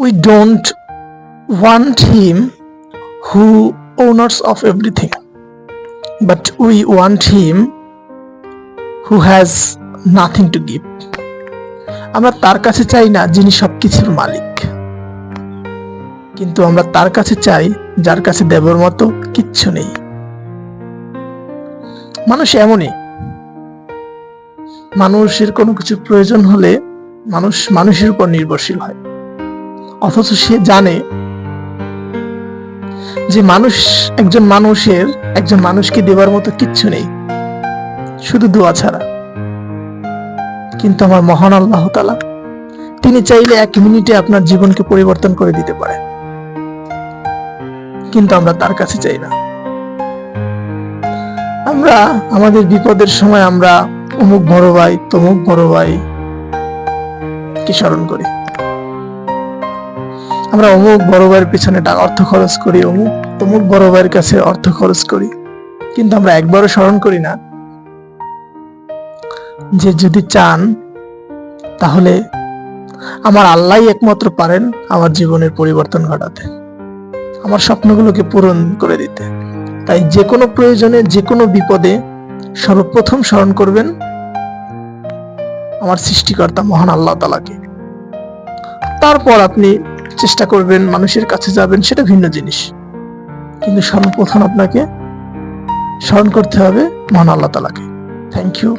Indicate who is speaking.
Speaker 1: We don't want him who owners of everything, but we want him who has nothing to give. আমরা তার কাছে চাই না যিনি সবকিছুর মালিক, কিন্তু আমরা তার কাছে চাই যার কাছে দেবার মতো কিচ্ছু নেই। মানুষ এমনই, মানুষের কোনো কিছু প্রয়োজন হলে মানুষ মানুষের উপর নির্ভরশীল হয়, অথচ সে জানে যে একজন মানুষকে দেবার মতো কিচ্ছু নেই, শুধু দোয়া ছাড়া। কিন্তু আমার মহান আল্লাহ তাআলা, তিনি চাইলে 1 মিনিটে আপনার জীবনকে পরিবর্তন করে দিতে পারে, কিন্তু আমরা তার কাছে চাই না। আমরা আমাদের বিপদের সময় আমরা অমুক বড় ভাই তমুক বড় ভাই কি স্মরণ করি, আমরা অমুক বড় ভাইয়ের পিছনে অর্থ খরচ করি, তমুক বড় ভাইয়ের কাছে অর্থ খরচ করি, কিন্তু আমরা একবারও স্মরণ করি না যে যদি চান তাহলে আমার আল্লাহই একমাত্র পারেন আমার জীবনের পরিবর্তন ঘটাতে, আমার স্বপ্নগুলোকে পূরণ করে দিতে। তাই যে কোনো প্রয়োজনে, যে কোনো বিপদে সর্বপ্রথম স্মরণ করবেন আমার সৃষ্টিকর্তা মহান আল্লাহ তাআলাকে। তারপর আপনি চেষ্টা করবেন মানুষের কাছে যাবেন, সেটা ভিন্ন জিনিস, কিন্তু সর্বপ্রথম আপনাকে স্মরণ করতে হবে মহান আল্লাহ তাআলাকে। Thank you.